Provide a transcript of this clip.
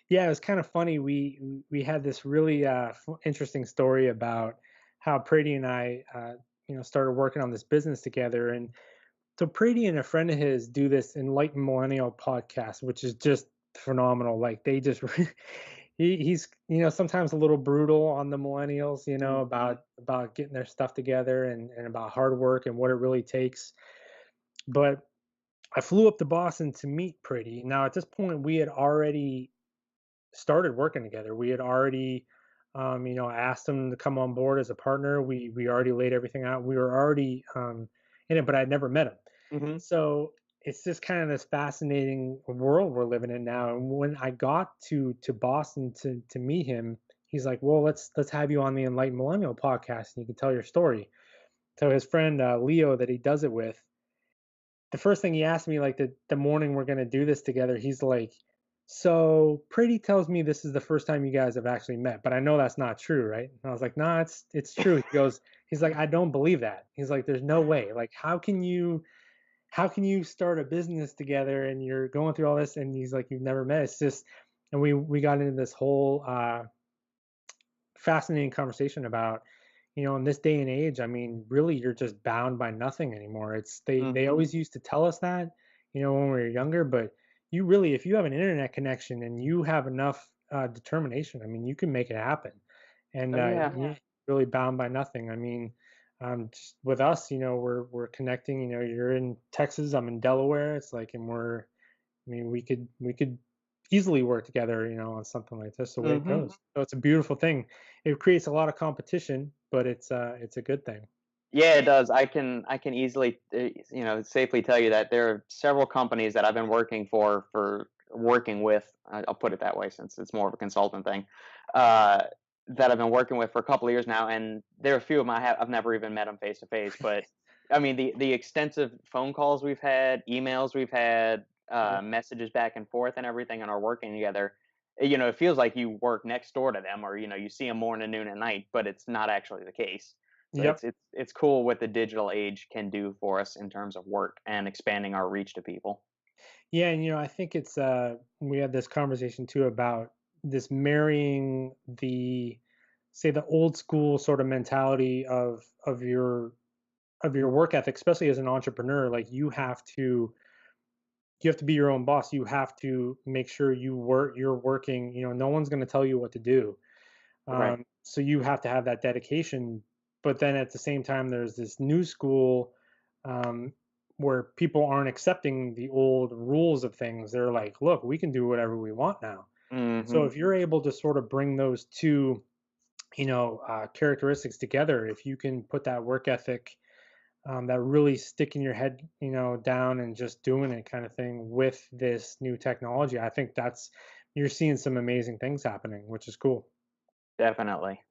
Yeah, it was kind of funny. We had this really interesting story about how Prady and I, started working on this business together. And so Prady and a friend of his do this Enlightened Millennial podcast, which is just phenomenal. Like they just he's sometimes a little brutal on the millennials, Mhm. about getting their stuff together and about hard work and what it really takes. But I flew up to Boston to meet Prady. Now at this point we had already started working together. We had already, asked him to come on board as a partner. We already laid everything out. We were already in it, but I'd never met him. Mhm. So it's just kind of this fascinating world we're living in now. And when I got to Boston to meet him, he's like, "Well, let's have you on the Enlightened Millennial podcast, and you can tell your story." So his friend Leo, that he does it with, the first thing he asked me, like the morning we're gonna do this together, he's like, "So Pretty tells me this is the first time you guys have actually met, but I know that's not true, right?" And I was like, "No, it's true." He's like, "I don't believe that." He's like, "There's no way. Like, how can you start a business together and you're going through all this?" And he's like, "You've never met." It's just, and we got into this whole fascinating conversation about, in this day and age, I mean, really, you're just bound by nothing anymore. They Mhm. always used to tell us that, when we were younger, but you really, if you have an internet connection and you have enough determination, I mean, you can make it happen. And Oh, yeah. you're really bound by nothing. I mean, just with us, we're connecting. You're in Texas, I'm in Delaware. It's like, and I mean, we could easily work together, on something like this, the way it Mhm. goes. So it's a beautiful thing. It creates a lot of competition, but it's a good thing. Yeah, it does. I can easily, safely tell you that there are several companies that I've been working with. I'll put it that way since it's more of a consultant thing. Uh, that I've been working with for a couple of years now, and there are a few of them I've never even met them face to face. But I mean, the extensive phone calls we've had, emails we've had, Yep. messages back and forth, and everything, and are working together. It feels like you work next door to them, or you see them morning, noon, and night, but it's not actually the case. So Yep. it's cool what the digital age can do for us in terms of work and expanding our reach to people. Yeah, and I think it's we had this conversation too about this marrying the, say, the old school sort of mentality of your work ethic, especially as an entrepreneur. Like you have to be your own boss. You have to make sure you're working, no one's going to tell you what to do. Right. So you have to have that dedication. But then at the same time, there's this new school, um, where people aren't accepting the old rules of things. They're like, look, we can do whatever we want now. So Mhm. if you're able to sort of bring those two, characteristics together, if you can put that work ethic, that really sticking your head, down and just doing it kind of thing with this new technology, I think you're seeing some amazing things happening, which is cool. Definitely.